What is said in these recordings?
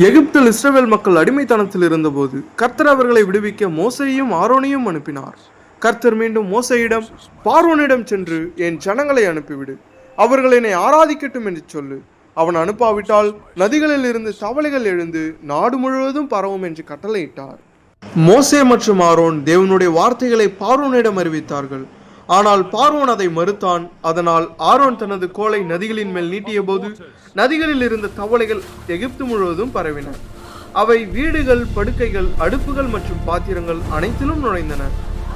எகிப்தில் இஸ்ரவேல் மக்கள் அடிமைத்தனத்தில் இருந்தபோது கர்த்தர் அவர்களை விடுவிக்க மோசேயையும் ஆரோனையும் அனுப்பினார். கர்த்தர் மீண்டும் மோசேயிடம், பார்வோனிடம் சென்று என் ஜனங்களை அனுப்பிவிடு, அவர்கள் என்னை ஆராதிக்கட்டும் என்று சொல்லு. அவன் அனுப்பாவிட்டால் நதிகளில் இருந்து தவளைகள் எழுந்து நாடு முழுவதும் பரவும் என்று கட்டளையிட்டார். மோசே மற்றும் ஆரோன் தேவனுடைய வார்த்தைகளை பார்வோனிடம் அறிவித்தார்கள். ஆனால் பார்வோன் அதை மறுத்தான். அதனால் ஆரோன் தனது கோலை நதிகளின் மேல் நீட்டிய போது நதிகளில் இருந்த தவளைகள் எகிப்து முழுவதும் பரவின. அவை வீடுகள், படுக்கைகள், அடுப்புகள் மற்றும் பாத்திரங்கள் அனைத்திலும் நுழைந்தன.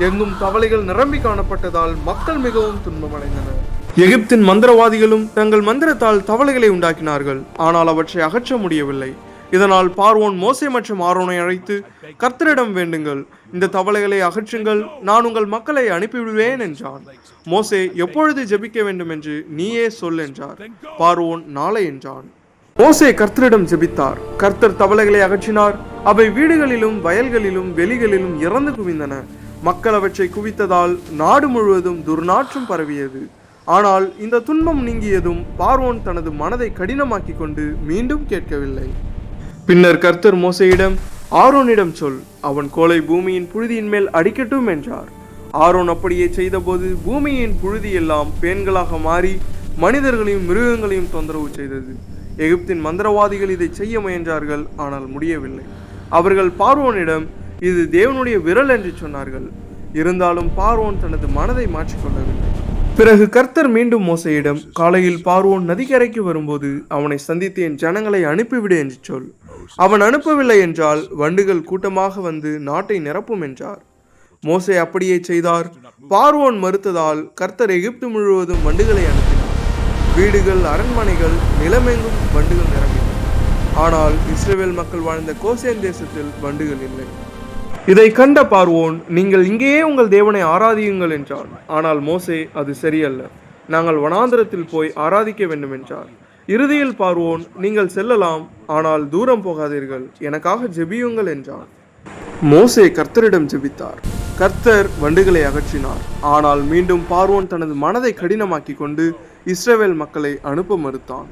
எங்கும் தவளைகள் நிரம்பி காணப்பட்டதால் மக்கள் மிகவும் துன்பமடைந்தனர். எகிப்தின் மந்திரவாதிகளும் தங்கள் மந்திரத்தால் தவளைகளை உண்டாக்கினார்கள். ஆனால் அவற்றை அகற்ற முடியவில்லை. இதனால் பார்வோன் மோசே மற்றும் ஆரோனை அழைத்து, கர்த்தரிடம் வேண்டுங்கள், இந்த தவளைகளை அகற்றுங்கள், நான் உங்கள் மக்களை அனுப்பிவிடுவேன் என்றான். மோசே, எப்பொழுது ஜெபிக்க வேண்டும் என்று நீயே சொல் என்றார். பார்வோன், நாளை என்றான். மோசே கர்த்தரிடம் ஜெபித்தார். கர்த்தர் தவளைகளை அகற்றினார். அவை வீடுகளிலும் வயல்களிலும் வெளிகளிலும் இறந்து குவிந்தன. மக்கள் அவற்றை குவித்ததால் நாடு முழுவதும் துர்நாற்றம் பரவியது. ஆனால் இந்த துன்பம் நீங்கியதும் பார்வோன் தனது மனதை கடினமாக்கி கொண்டு மீண்டும் கேட்கவில்லை. பின்னர் கர்த்தர் மோசேயிடம், ஆரோனிடம் சொல், அவன் கோலை பூமியின் புழுதியின் மேல் அடிக்கட்டும் என்றார். ஆரோன் அப்படியே செய்தபோது பூமியின் புழுதி எல்லாம் பேன்களாக மாறி மனிதர்களையும் மிருகங்களையும் தொந்தரவு செய்தது. எகிப்தின் மந்திரவாதிகள் இதை செய்ய முயன்றார்கள், ஆனால் முடியவில்லை. அவர்கள் பார்வோனிடம், இது தேவனுடைய விரல் என்று சொன்னார்கள். இருந்தாலும் பார்வோன் தனது மனதை மாற்றிக்கொள்ளவில்லை. பிறகு கர்த்தர் மீண்டும் மோசேயிடம், காலையில் பார்வோன் நதிக்கரைக்கு வரும்போது அவனை சந்தித்து என் ஜனங்களை அனுப்பிவிடு என்று சொல். அவன் அனுப்பவில்லை என்றால் வண்டுகள் கூட்டமாக வந்து நாட்டை நிரப்பும் என்றார். மோசே அப்படியே செய்தார். பார்வோன் மறுத்ததால் கர்த்தர் எகிப்து முழுவதும் வண்டுகளை அனுப்பினார். வீடுகள், அரண்மனைகள், நிலமெங்கும் வண்டுகள் நிரம்பின. ஆனால் இஸ்ரவேல் மக்கள் வாழ்ந்த கோசேன் தேசத்தில் வண்டுகள் இல்லை. இதை கண்ட பார்வோன், நீங்கள் இங்கேயே உங்கள் தேவனை ஆராதியுங்கள் என்றான். ஆனால் மோசே, அது சரியல்ல, நாங்கள் வனாந்தரத்தில் போய் ஆராதிக்க வேண்டும் என்றார். இறுதியில் பார்வோன், நீங்கள் செல்லலாம், ஆனால் தூரம் போகாதீர்கள், எனக்காக ஜெபியுங்கள் என்றான். மோசே கர்த்தரிடம் ஜெபித்தார். கர்த்தர் வண்டுகளை அகற்றினார். ஆனால் மீண்டும் பார்வோன் தனது மனதை கடினமாக்கி கொண்டு இஸ்ரவேல் மக்களை அனுப்ப மறுத்தான்.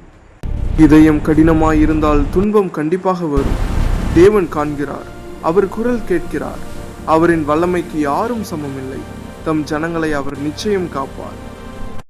இதயம் கடினமாயிருந்தால் துன்பம் கண்டிப்பாக வரும். தேவன் காண்கிறார், அவர் குரல் கேட்கிறார். அவரின் வல்லமைக்கு யாரும் சமமில்லை. தம் ஜனங்களை அவர் நிச்சயம் காப்பார்.